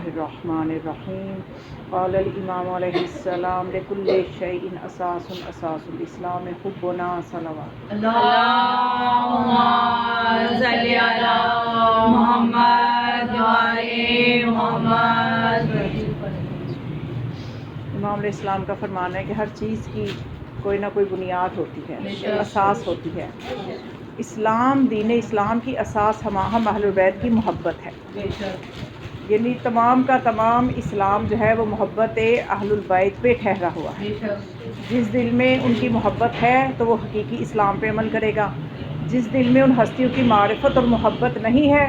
الرحمن الرحیم قال الامام علیہ السلام لکل شیء اساس الاسلام حبنا صلوات اللہم صلی علی محمد وعلی محمد۔ امام علیہ السلام کا فرمانا ہے کہ ہر چیز کی کوئی نہ کوئی بنیاد ہوتی ہے، اساس ہوتی ہے۔ اسلام، دین اسلام کی اساس ہم اہل البیت کی محبت ہے، یعنی تمام کا تمام اسلام جو ہے وہ محبت اہل البیت پہ ٹھہرا ہوا ہے۔ جس دل میں ان کی محبت ہے تو وہ حقیقی اسلام پہ عمل کرے گا، جس دل میں ان ہستیوں کی معرفت اور محبت نہیں ہے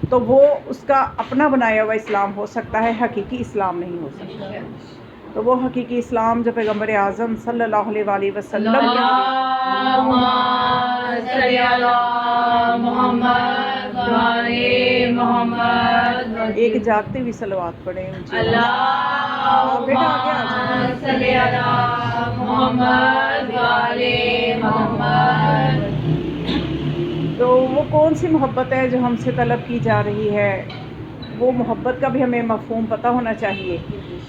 تو وہ اس کا اپنا بنایا ہوا اسلام ہو سکتا ہے، حقیقی اسلام نہیں ہو سکتا۔ تو وہ حقیقی اسلام جو پیغمبر اعظم صلی اللہ علیہ وآلہ وسلم اللہم صلی علی محمد وعلی محمد۔ ایک جاگتی ہوئی صلوات پڑھیں اونچی آواز اللہم بیٹا آگے آ جائیں۔ صلی علی محمد وعلی محمد۔ تو وہ کون سی محبت ہے جو ہم سے طلب کی جا رہی ہے؟ وہ محبت کا بھی ہمیں مفہوم پتہ ہونا چاہیے،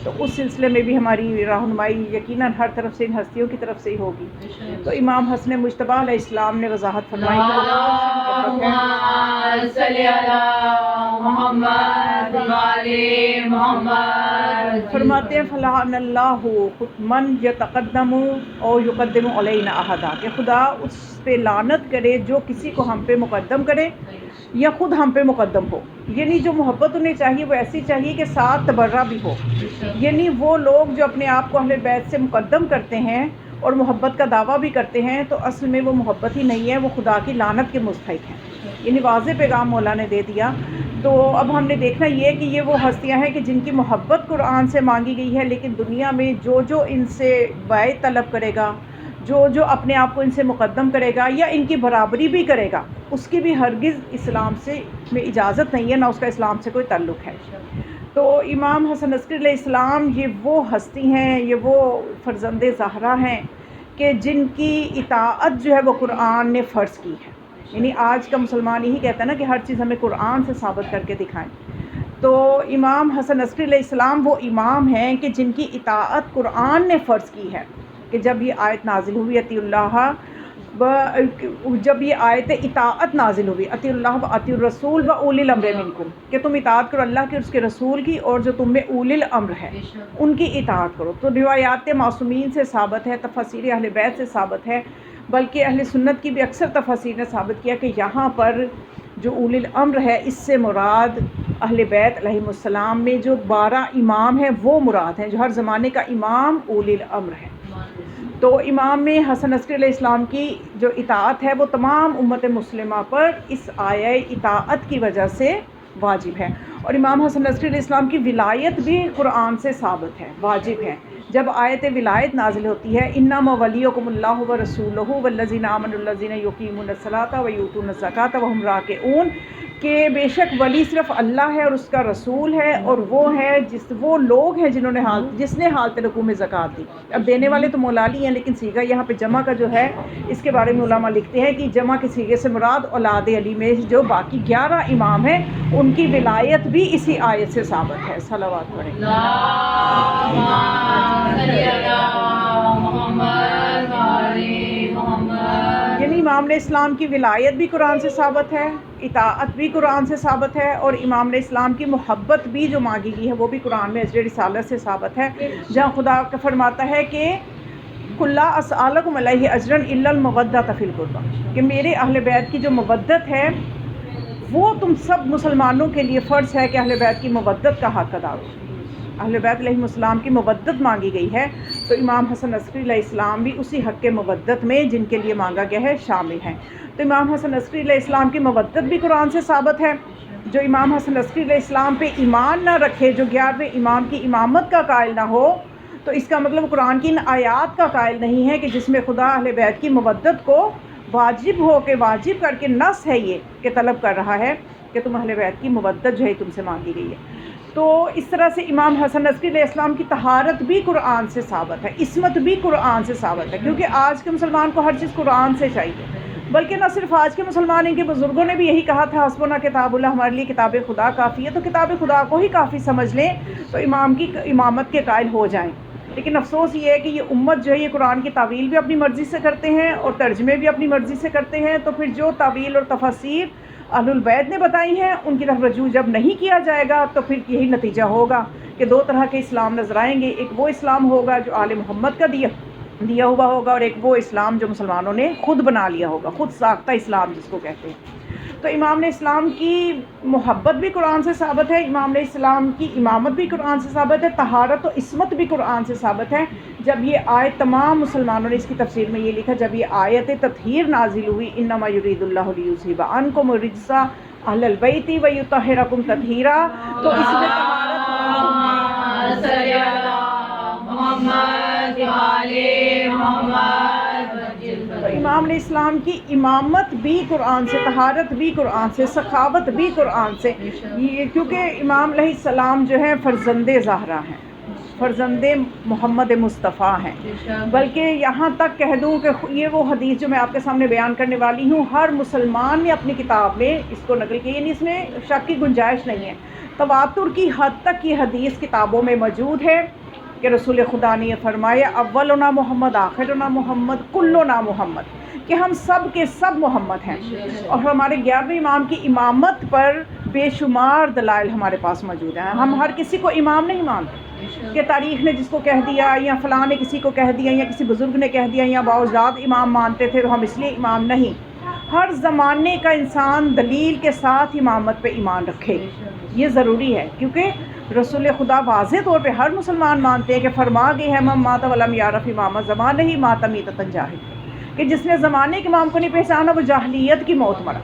تو اس سلسلے میں بھی ہماری رہنمائی یقیناً ہر طرف سے ان ہستیوں کی طرف سے ہی ہوگی۔ تو امام حسن مجتبیٰ علیہ السلام نے وضاحت فرمائی کہ وہ کون سی محبت ہے۔ اللہم صلی علی محمد وعلی محمد۔ فرماتے ہیں فلعن اللہ من یتقدم او یقدم علینا احدا، کہ خدا اس پہ لعنت کرے جو کسی کو ہم پہ مقدم کرے یا خود ہم پہ مقدم ہو۔ یعنی جو محبت انہیں چاہیے وہ ایسی چاہیے کہ ساتھ تبرہ بھی ہو، یعنی وہ لوگ جو اپنے آپ کو اہل بیت سے مقدم کرتے ہیں اور محبت کا دعویٰ بھی کرتے ہیں تو اصل میں وہ محبت ہی نہیں ہے، وہ خدا کی لعنت کے مستحق ہیں۔ یعنی واضح پیغام مولا نے دے دیا۔ تو اب ہم نے دیکھنا یہ کہ یہ وہ ہستیاں ہیں کہ جن کی محبت قرآن سے مانگی گئی ہے، لیکن دنیا میں جو ان سے بیعت طلب کرے گا، جو اپنے آپ کو ان سے مقدم کرے گا یا ان کی برابری بھی کرے گا، اس کی بھی ہرگز اسلام سے میں اجازت نہیں ہے، نہ اس کا اسلام سے کوئی تعلق ہے۔ تو امام حسن عسکری علیہ السلام یہ وہ ہستی ہیں، یہ وہ فرزند زہرا ہیں کہ جن کی اطاعت جو ہے وہ قرآن نے فرض کی ہے۔ یعنی آج کا مسلمان یہی کہتا ہے نا کہ ہر چیز ہمیں قرآن سے ثابت کر کے دکھائیں۔ تو امام حسن عسکری علیہ السلام وہ امام ہیں کہ جن کی اطاعت قرآن نے فرض کی ہے، کہ جب یہ آیت نازل ہوئی اطیعوا اللہ، جب یہ آیت اطاعت نازل ہوئی اطیعوا اللہ و اطیعوا الرسول و اولی الامر منکم، کہ تم اطاعت کرو اللہ کی اور اس کے رسول کی، اور جو تم میں اولی الامر ہے ان کی اطاعت کرو۔ تو روایات معصومین سے ثابت ہے، تفاسیر اہل بیت سے ثابت ہے، بلکہ اہل سنت کی بھی اکثر تفاسیر نے ثابت کیا کہ یہاں پر جو اولی الامر ہے اس سے مراد اہل بیت علیہم السلام میں جو 12 امام ہیں وہ مراد ہیں، جو ہر زمانے کا امام اولی الامر ہے۔ تو امام حسن عسکری علیہ السلام کی جو اطاعت ہے وہ تمام امت مسلمہ پر اس آیہ اطاعت کی وجہ سے واجب ہے۔ اور امام حسن عسکری علیہ السلام کی ولایت بھی قرآن سے ثابت ہے، واجب ہے۔ جب آیت ولایت نازل ہوتی ہے انما ولیکم اللہ ورسولہ والذین آمنوا الذین یقیمون الصلاۃ ویؤتون الزکاۃ وہم راکعون، کہ بے شک ولی صرف اللہ ہے اور اس کا رسول ہے، اور وہ ہے وہ لوگ ہیں جنہوں نے جس نے حالت رکوع میں زکوٰۃ دی۔ اب دینے والے تو مولا علی ہیں، لیکن صیغہ یہاں پہ جمع کا جو ہے اس کے بارے میں علماء لکھتے ہیں کہ جمع کے صیغے سے مراد اولاد علی میں جو باقی 11 امام ہیں ان کی ولایت بھی اسی آیت سے ثابت ہے۔ صلوات پڑھیں۔ اللہم صلی علی محمد وعلی محمد۔ یعنی امام علیہ السلام کی ولایت بھی قرآن سے ثابت ہے، اطاعت بھی قرآن سے ثابت ہے، اور امام علیہ السلام کی محبت بھی جو مانگی گئی ہے وہ بھی قرآن میں اجر رسالت سے ثابت ہے، جہاں خدا کا فرماتا ہے کہ قل لا اسألکم علیہ اجرا الا المودۃ فی القربى، کہ میرے اہل بیت کی جو مودت ہے وہ تم سب مسلمانوں کے لیے فرض ہے کہ اہل بیت کی مودت کا حق ادا کرو۔ اہل بیت علیہ السلام کی مودت مانگی گئی ہے، تو امام حسن عسکری علیہ السلام بھی اسی حق کے مودت میں جن کے لیے مانگا گیا ہے شامل ہیں۔ تو امام حسن عسکری علیہ السلام کی مودت بھی قرآن سے ثابت ہے۔ جو امام حسن عسکری علیہ السلام پہ ایمان نہ رکھے، جو 11ویں امام کی امامت کا قائل نہ ہو، تو اس کا مطلب قرآن کی ان آیات کا قائل نہیں ہے کہ جس میں خدا اہل بیت کی مودت کو واجب کر کے نص ہے یہ کہ طلب کر رہا ہے کہ تم اہل بیت کی مودت جو ہے تم سے مانگی گئی ہے۔ تو اس طرح سے امام حسن عسکری علیہ السلام کی طہارت بھی قرآن سے ثابت ہے، عصمت بھی قرآن سے ثابت ہے، کیونکہ آج کے مسلمان کو ہر چیز قرآن سے چاہیے۔ بلکہ نہ صرف آج کے مسلمان، ان کے بزرگوں نے بھی یہی کہا تھا، حسبنا کتاب اللہ، ہمارے لیے کتاب خدا کافی ہے، تو کتاب خدا کو ہی کافی سمجھ لیں تو امام کی امامت کے قائل ہو جائیں۔ لیکن افسوس یہ ہے کہ یہ امت جو ہے یہ قرآن کی تعویل بھی اپنی مرضی سے کرتے ہیں اور ترجمے بھی اپنی مرضی سے کرتے ہیں، تو پھر جو تعویل اور تفاسیر اہل البیت نے بتائی ہیں ان کی طرف رجوع جب نہیں کیا جائے گا تو پھر یہی نتیجہ ہوگا کہ دو طرح کے اسلام نظر آئیں گے، ایک وہ اسلام ہوگا جو آل محمد کا دیا ہوا ہوگا، اور ایک وہ اسلام جو مسلمانوں نے خود بنا لیا ہوگا، خود ساختہ اسلام جس کو کہتے ہیں۔ تو امام نے اسلام کی محبت بھی قرآن سے ثابت ہے، امام نے اسلام کی امامت بھی قرآن سے ثابت ہے، طہارت و عصمت بھی قرآن سے ثابت ہے۔ جب یہ آیت، تمام مسلمانوں نے اس کی تفسیر میں یہ لکھا، جب یہ آیت تطہیر نازل ہوئی، انما یرید اللہ لیذھب عنکم الرجس اہل البیت ویطہرکم تطہیرا، تو اس میں طہارت صلی اللہ محمد وعلى محمد۔ تو امام نے اسلام کی امامت بھی قرآن سے، طہارت بھی قرآن سے، سخاوت بھی قرآن سے، یہ کیونکہ امام علیہ السلام جو ہیں فرزند زہرا ہیں، فرزند محمد مصطفیٰ ہیں۔ بلکہ یہاں تک کہہ دوں کہ یہ وہ حدیث جو میں آپ کے سامنے بیان کرنے والی ہوں، ہر مسلمان نے اپنی کتاب میں اس کو نقل کی، یعنی اس میں شک کی گنجائش نہیں ہے۔ تواتر کی حد تک یہ حدیث کتابوں میں موجود ہے کہ رسول خدا نے یہ فرمایا، اولنا محمد آخرنا محمد کلنا محمد، کہ ہم سب کے سب محمد ہیں، اور ہمارے 11ویں امام کی امامت پر بے شمار دلائل ہمارے پاس موجود ہیں۔ ہم ہر کسی کو امام نہیں مانتے کہ تاریخ نے جس کو کہہ دیا یا فلاں نے کسی کو کہہ دیا یا کسی بزرگ نے کہہ دیا یا باوجداد امام مانتے تھے تو ہم اس لیے امام نہیں۔ ہر زمانے کا انسان دلیل کے ساتھ امامت پہ ایمان رکھے، یہ ضروری ہے، کیونکہ رسول خدا واضح طور پہ ہر مسلمان مانتے ہیں کہ فرما گئے ہیں من مات ولم یعرف امامہ زمانہ ہی مات میتۃ جاہلیہ، کہ جس نے زمانے کے امام کو نہیں پہچانا وہ جاہلیت کی موت مرا۔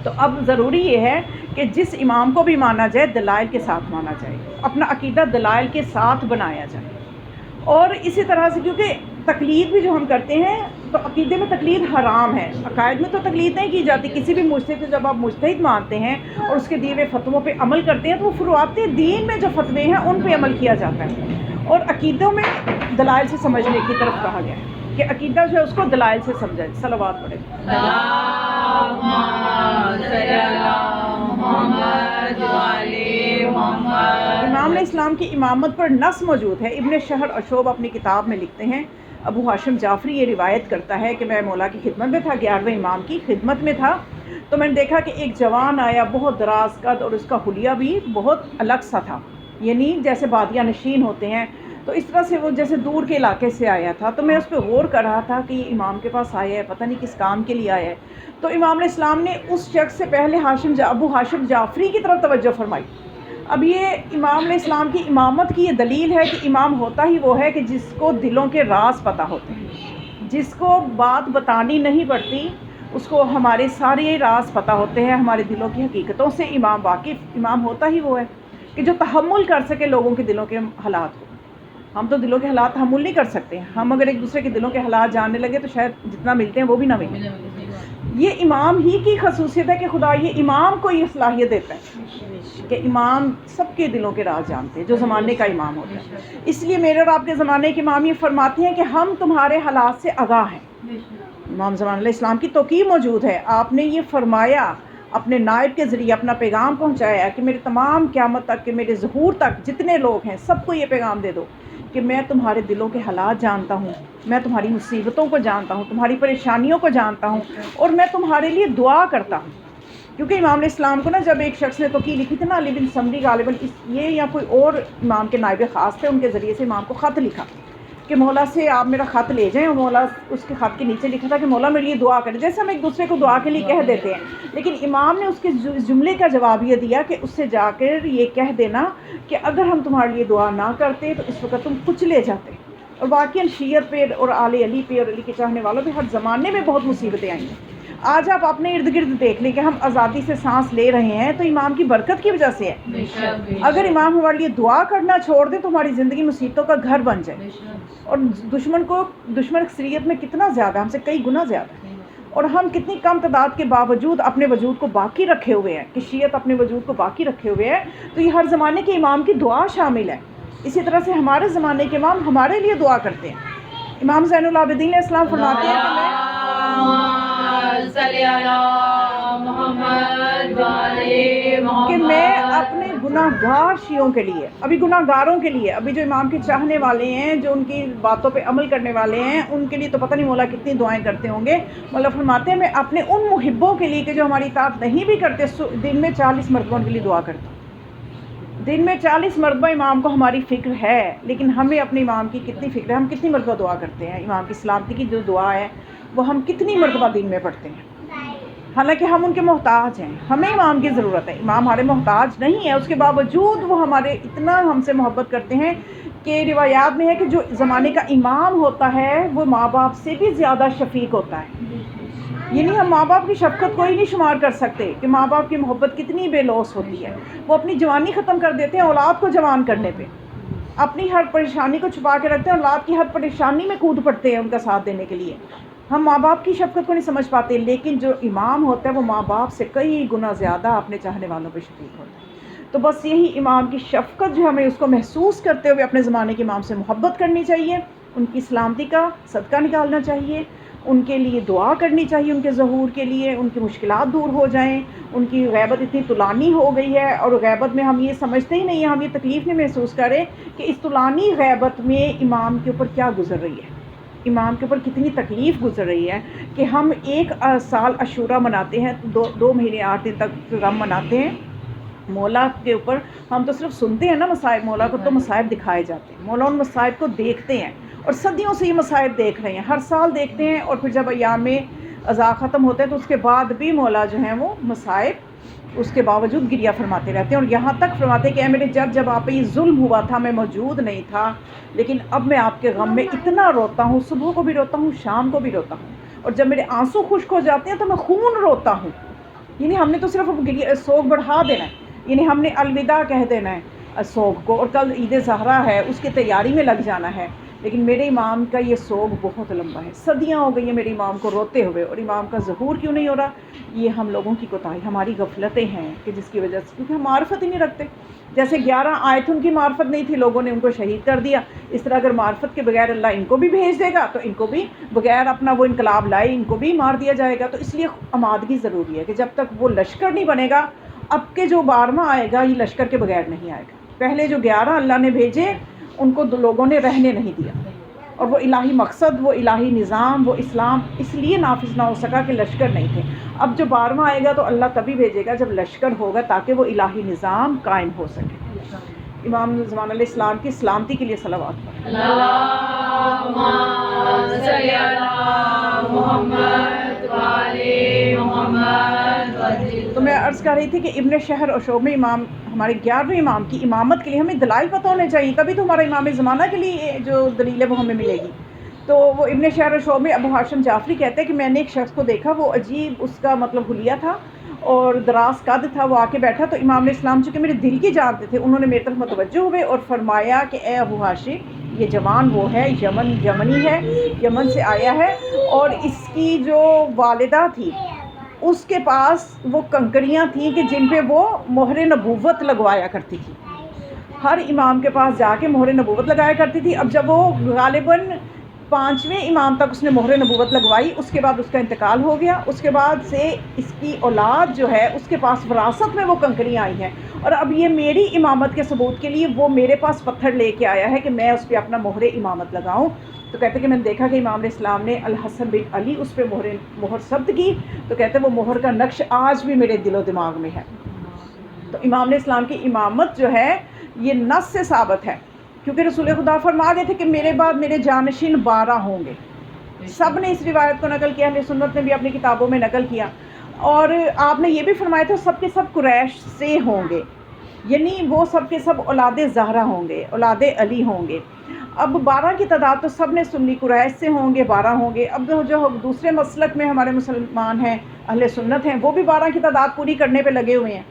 تو اب ضروری یہ ہے کہ جس امام کو بھی مانا جائے دلائل کے ساتھ مانا جائے، اپنا عقیدہ دلائل کے ساتھ بنایا جائے۔ اور اسی طرح سے کیونکہ تقلید بھی جو ہم کرتے ہیں تو عقیدے میں تقلید حرام ہے، عقائد میں تو تقلید نہیں کی جاتی۔ کسی بھی مجتہد کو جب آپ مجتہد مانتے ہیں اور اس کے دیے ہوئے فتووں پہ عمل کرتے ہیں تو وہ فروعات دین میں جو فتوے ہیں ان پہ عمل کیا جاتا ہے، اور عقیدوں میں دلائل سے سمجھنے کی طرف کہا گیا ہے کہ عقیدہ جو ہے اس کو دلائل سے سمجھیں۔ صلوات پڑھیں۔ اللہم صلی اللہ محمد وعلى محمد۔ امام نے اسلام کی امامت پر نص موجود ہے۔ ابن شہر اشوب اپنی کتاب میں لکھتے ہیں، ابو ہاشم جعفری یہ روایت کرتا ہے کہ میں مولا کی خدمت میں تھا، 11ویں امام کی خدمت میں تھا، تو میں نے دیکھا کہ ایک جوان آیا، بہت دراز قد، اور اس کا حلیہ بھی بہت الگ سا تھا، یعنی جیسے بادیہ نشین ہوتے ہیں، تو اس طرح سے وہ جیسے دور کے علاقے سے آیا تھا۔ تو میں اس پہ غور کر رہا تھا کہ یہ امام کے پاس آیا ہے، پتہ نہیں کس کام کے لیے آیا ہے۔ تو امام علیہ السلام نے اس شخص سے پہلے ابو ہاشم جعفری کی طرف توجہ فرمائی۔ اب یہ امام علیہ السلام کی امامت کی یہ دلیل ہے کہ امام ہوتا ہی وہ ہے کہ جس کو دلوں کے راز پتہ ہوتے ہیں، جس کو بات بتانی نہیں پڑتی، اس کو ہمارے سارے راز پتہ ہوتے ہیں، ہمارے دلوں کی حقیقتوں سے امام واقف۔ امام ہوتا ہی وہ ہے کہ جو تحمل کر سکے لوگوں کے دلوں کے حالات کو۔ ہم تو دلوں کے حالات تحمل نہیں کر سکتے، ہم اگر ایک دوسرے کے دلوں کے حالات جاننے لگے تو شاید جتنا ملتے ہیں وہ بھی نہ ملیں۔ یہ امام ہی کی خصوصیت ہے کہ خدا یہ امام کو یہ صلاحیت دیتا ہے کہ امام سب کے دلوں کے راز جانتے ہیں، جو زمانے کا امام ہوتا ہے۔ اس لیے میرے اور آپ کے زمانے کے امام یہ فرماتے ہیں کہ ہم تمہارے حالات سے آگاہ ہیں۔ امام زمان علیہ السلام کی توقیع موجود ہے، آپ نے یہ فرمایا، اپنے نائب کے ذریعے اپنا پیغام پہنچایا کہ میرے تمام قیامت تک کہ میرے ظہور تک جتنے لوگ ہیں سب کو یہ پیغام دے دو کہ میں تمہارے دلوں کے حالات جانتا ہوں، میں تمہاری مصیبتوں کو جانتا ہوں، تمہاری پریشانیوں کو جانتا ہوں، اور میں تمہارے لیے دعا کرتا ہوں۔ کیونکہ امام علیہ السلام کو نا جب ایک شخص نے توقیع لکھی تھی نا، علی بن سمری غالباً یہ یا کوئی اور امام کے نائب خاص تھے، ان کے ذریعے سے امام کو خط لکھا کہ مولا سے آپ میرا خط لے جائیں، اور مولا اس کے خط کے نیچے لکھا تھا کہ مولا میرے لیے دعا کریں، جیسے ہم ایک دوسرے کو دعا کے لیے کہہ دیتے ہیں، لیکن امام نے اس کے جملے کا جواب یہ دیا کہ اس سے جا کر یہ کہہ دینا کہ اگر ہم تمہارے لیے دعا نہ کرتے تو اس وقت تم کچلے جاتے۔ اور واقعاً شیعت پہ اور آل علی پہ اور علی کے چاہنے والوں پہ ہر زمانے میں بہت مصیبتیں آئی ہیں۔ آج آپ اپنے ارد گرد دیکھ لیں کہ ہم آزادی سے سانس لے رہے ہیں تو امام کی برکت کی وجہ سے ہے۔ اگر امام ہمارے لیے دعا کرنا چھوڑ دے تو ہماری زندگی مصیبتوں کا گھر بن جائے، اور دشمن اکثریت میں کتنا زیادہ، ہم سے کئی گنا زیادہ ہے، اور ہم کتنی کم تعداد کے باوجود اپنے وجود کو باقی رکھے ہوئے ہیں، کہ شیعت اپنے وجود کو باقی رکھے ہوئے ہے، تو یہ ہر زمانے کے امام کی دعا شامل ہے۔ اسی طرح سے ہمارے زمانے کے امام ہمارے لیے دعا کرتے ہیں۔ امام زین العابدین علیہ السلام فرماتے ہیں کہ میں صلی علی محمد والے محمد کہ میں اپنے گناہ گار شیعوں کے لیے، ابھی گناہ گاروں کے لیے، ابھی جو امام کے چاہنے والے ہیں، جو ان کی باتوں پہ عمل کرنے والے ہیں، ان کے لیے تو پتہ نہیں مولا کتنی دعائیں کرتے ہوں گے. مولا فرماتے ہیں میں اپنے ان محبوں کے لیے کہ جو ہماری اطاعت نہیں بھی کرتے، دن میں 40 مرتبہ ان کے لیے دعا کرتا ہوں. دن میں 40 مرتبہ امام کو ہماری فکر ہے، لیکن ہمیں اپنے امام کی کتنی فکر ہے، ہم کتنی مرتبہ دعا کرتے ہیں. امام کی سلامتی کی جو دعا ہے وہ ہم کتنی مرتبہ دن میں پڑھتے ہیں. حالانکہ ہم ان کے محتاج ہیں، ہمیں امام کی ضرورت ہے. امام ہمارے محتاج نہیں ہے، اس کے باوجود وہ ہمارے اتنا ہم سے محبت کرتے ہیں کہ روایات میں ہے کہ جو زمانے کا امام ہوتا ہے وہ ماں باپ سے بھی زیادہ شفیق ہوتا ہے. یعنی ہم ماں باپ کی شفقت کوئی نہیں شمار کر سکتے کہ ماں باپ کی محبت کتنی بے لوث ہوتی ہے. وہ اپنی جوانی ختم کر دیتے ہیں اولاد کو جوان کرنے پہ، اپنی ہر پریشانی کو چھپا کے رکھتے ہیں، اولاد کی ہر پریشانی میں کود پڑتے ہیں ان کا ساتھ دینے کے لیے. ہم ماں باپ کی شفقت کو نہیں سمجھ پاتے، لیکن جو امام ہوتا ہے وہ ماں باپ سے کئی گنا زیادہ اپنے چاہنے والوں پہ شفیق ہوتا ہے. تو بس یہی امام کی شفقت جو ہمیں اس کو محسوس کرتے ہوئے اپنے زمانے کے امام سے محبت کرنی چاہیے، ان کی سلامتی کا صدقہ نکالنا چاہیے، ان کے لیے دعا کرنی چاہیے، ان کے ظہور کے لیے، ان کی مشکلات دور ہو جائیں. ان کی غیبت اتنی طولانی ہو گئی ہے، اور غیبت میں ہم یہ سمجھتے ہی نہیں ہیں، ہم یہ تکلیف نہیں محسوس کریں کہ اس طولانی غیبت میں امام کے اوپر کیا گزر رہی ہے، امام کے اوپر کتنی تکلیف گزر رہی ہے. کہ ہم ایک سال عاشورہ مناتے ہیں، 2 مہینے 8 دن تک غم مناتے ہیں. مولا کے اوپر ہم تو صرف سنتے ہیں نا مصائب، مولا کو تو مصائب دکھائے جاتے ہیں، مولا ان مصائب کو دیکھتے ہیں، اور صدیوں سے یہ مصائب دیکھ رہے ہیں، ہر سال دیکھتے ہیں. اور پھر جب ایام عزا ختم ہوتے ہیں تو اس کے بعد بھی مولا جو ہیں وہ مصائب اس کے باوجود گریہ فرماتے رہتے ہیں. اور یہاں تک فرماتے ہیں کہ اے میرے جب آپ پہ یہ ظلم ہوا تھا میں موجود نہیں تھا، لیکن اب میں آپ کے غم میں اتنا روتا ہوں، صبح کو بھی روتا ہوں، شام کو بھی روتا ہوں، اور جب میرے آنسو خشک ہو جاتے ہیں تو میں خون روتا ہوں. یعنی ہم نے تو صرف سوگ بڑھا دینا ہے، یعنی ہم نے الوداع کہہ دینا ہے سوگ کو، اور کل عید زہرا ہے اس کی تیاری میں لگ جانا ہے. لیکن میرے امام کا یہ سوگ بہت لمبا ہے، صدیاں ہو گئی ہیں میرے امام کو روتے ہوئے، اور امام کا ظہور کیوں نہیں ہو رہا؟ یہ ہم لوگوں کی کوتاہی، ہماری غفلتیں ہیں کہ جس کی وجہ سے، کیونکہ ہم معرفت ہی نہیں رکھتے. جیسے 11 آئے تھے ان کی معرفت نہیں تھی، لوگوں نے ان کو شہید کر دیا، اس طرح اگر معرفت کے بغیر اللہ ان کو بھی بھیج دے گا تو ان کو بھی بغیر اپنا وہ انقلاب لائے ان کو بھی مار دیا جائے گا. تو اس لیے آمادگی ضروری ہے کہ جب تک وہ لشکر نہیں بنے گا، اب کے جو 12واں آئے گا یہ لشکر کے بغیر نہیں آئے گا. پہلے جو 11 اللہ نے بھیجے ان کو لوگوں نے رہنے نہیں دیا، اور وہ الہی مقصد، وہ الہی نظام، وہ اسلام اس لیے نافذ نہ ہو سکا کہ لشکر نہیں تھے. اب جو 12واں آئے گا تو اللہ تبھی بھیجے گا جب لشکر ہوگا، تاکہ وہ الہی نظام قائم ہو سکے. امام زمان علیہ السلام کی سلامتی کے لیے صلوات پڑھیں. اللہم صلی علی محمد والے محمد. تو میں عرض کر رہی تھی کہ ابن شہر اور شعبہ امام ہمارے 11ویں امام کی امامت کے لیے ہمیں دلائل پتہ ہونے چاہیے، تبھی تو ہمارا امام زمانہ کے لیے جو دلیل ہے وہ ہمیں ملے گی. تو وہ ابن شہر اور شعبہ ابو ہاشم جعفری کہتے ہیں کہ میں نے ایک شخص کو دیکھا، وہ عجیب اس کا مطلب حلیہ تھا اور دراز قد تھا. وہ آ کے بیٹھا تو امام علیہ السلام چونکہ میرے دل کی جانتے تھے، انہوں نے میری طرف متوجہ ہوئے اور فرمایا کہ اے ابو ہاشم، یہ جوان وہ ہے، یمنی ہے، یمن سے آیا ہے، اور اس کی جو والدہ تھی اس کے پاس وہ کنکریاں تھیں کہ جن پہ وہ مہر نبوت لگوایا کرتی تھی. ہر امام کے پاس جا کے مہر نبوت لگایا کرتی تھی. اب جب وہ غالباً 5ویں امام تک اس نے مہر نبوت لگوائی، اس کے بعد اس کا انتقال ہو گیا. اس کے بعد سے اس کی اولاد جو ہے اس کے پاس وراثت میں وہ کنکریاں آئی ہیں، اور اب یہ میری امامت کے ثبوت کے لیے وہ میرے پاس پتھر لے کے آیا ہے کہ میں اس پہ اپنا مہر امامت لگاؤں. تو کہتے کہ میں نے دیکھا کہ امام علیہ السلام نے الحسن بن علی اس پہ مہر ثبت کی. تو کہتے وہ مہر کا نقش آج بھی میرے دل و دماغ میں ہے. تو امام علیہ السلام کی امامت جو ہے یہ نص سے ثابت ہے، کیونکہ رسول خدا فرما گئے تھے کہ میرے بعد میرے جانشین 12 ہوں گے. سب نے اس روایت کو نقل کیا، اہل سنت نے بھی اپنی کتابوں میں نقل کیا. اور آپ نے یہ بھی فرمایا تھا سب کے سب قریش سے ہوں گے، یعنی وہ سب کے سب اولاد زہرا ہوں گے، اولاد علی ہوں گے. اب 12 کی تعداد تو سب نے سنی قریش سے ہوں گے، 12 ہوں گے. اب جو دوسرے مسلک میں ہمارے مسلمان ہیں، اہل سنت ہیں، وہ بھی 12 کی تعداد پوری کرنے پہ لگے ہوئے ہیں،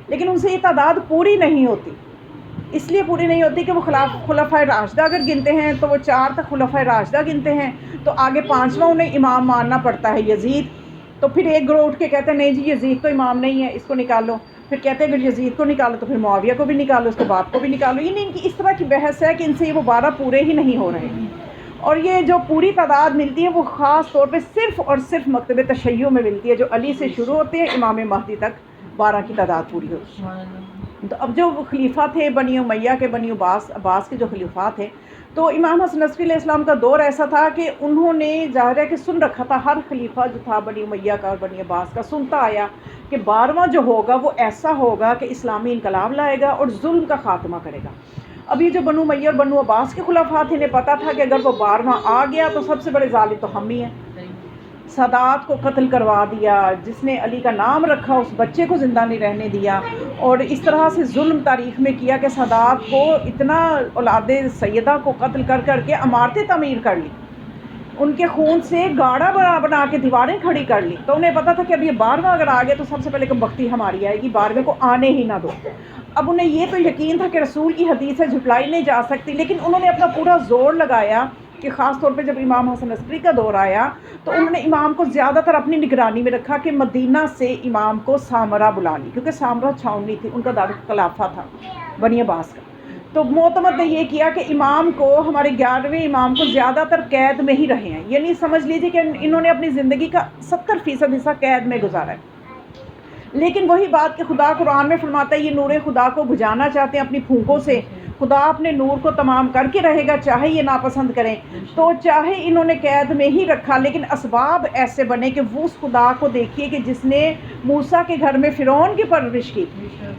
لیکن ان سے یہ تعداد پوری نہیں ہوتی. اس لیے پوری نہیں ہوتی کہ وہ خلفائے راشدہ اگر گنتے ہیں تو وہ 4 تک خلفائے راشدہ گنتے ہیں، تو آگے 5واں انہیں امام ماننا پڑتا ہے یزید. تو پھر ایک گروہ اٹھ کے کہتے ہیں نہیں جی یزید تو امام نہیں ہے، اس کو نکالو. پھر کہتے ہیں اگر یزید کو نکالو تو پھر معاویہ کو بھی نکالو، اس کے باپ کو بھی نکالو. یہ نہیں ان کی اس طرح کی بحث ہے کہ ان سے وہ 12 پورے ہی نہیں ہو رہے. اور یہ جو پوری تعداد ملتی ہے وہ خاص طور پہ صرف اور صرف مکتب تشیع میں ملتی ہے، جو علی سے شروع ہوتے ہیں امام مہدی تک 12 کی تعداد پوری ہوتی ہے۔ تو اب جو خلیفہ تھے بنی امیہ کے، بنی عباس کے جو خلیفہ تھے، تو امام حسن نصفی علیہ السلام کا دور ایسا تھا کہ انہوں نے ظاہر ہے کہ سن رکھا تھا، ہر خلیفہ جو تھا بنی امیہ کا اور بنی عباس کا سنتا آیا کہ 12واں جو ہوگا وہ ایسا ہوگا کہ اسلامی انقلاب لائے گا اور ظلم کا خاتمہ کرے گا۔ اب یہ جو بنو امیہ اور بنو عباس کے خلفاء تھے، انہیں پتہ تھا کہ اگر وہ 12واں آ گیا تو سب سے بڑے ظالم تو ہم ہی ہیں۔ سادات کو قتل کروا دیا، جس نے علی کا نام رکھا اس بچے کو زندہ نہیں رہنے دیا، اور اس طرح سے ظلم تاریخ میں کیا کہ سادات کو اتنا اولاد سیدہ کو قتل کر کر کے عمارتیں تعمیر کر لی، ان کے خون سے گاڑا بنا کے دیواریں کھڑی کر لی۔ تو انہیں پتا تھا کہ اب یہ 12واں اگر آ گیا تو سب سے پہلے کم بختی ہماری آئے گی، 12ویں کو آنے ہی نہ دو۔ اب انہیں یہ تو یقین تھا کہ رسول کی حدیث ہے، جھٹلائی نہیں جا سکتی، لیکن انہوں نے اپنا پورا زور لگایا کہ خاص طور پہ جب امام حسن عسکری کا دور آیا تو انہوں نے امام کو زیادہ تر اپنی نگرانی میں رکھا کہ مدینہ سے امام کو سامرا بلا لی، کیونکہ سامرا چھاؤنی تھی، ان کا دارالخلافہ تھا بنی عباس کا۔ تو معتمد نے یہ کیا کہ امام کو، ہمارے 11ویں امام کو زیادہ تر قید میں ہی رہے ہیں، یعنی سمجھ لیجیے کہ انہوں نے اپنی زندگی کا 70% حصہ قید میں گزارا ہے۔ لیکن وہی بات کہ خدا قرآن میں فرماتا ہے یہ نور خدا کو بجھانا چاہتے ہیں اپنی پھونکوں سے، خدا اپنے نور کو تمام کر کے رہے گا چاہے یہ ناپسند کریں۔ تو چاہے انہوں نے قید میں ہی رکھا، لیکن اسباب ایسے بنے کہ وہ اس خدا کو دیکھیے کہ جس نے موسیٰ کے گھر میں فرعون کی پرورش کی،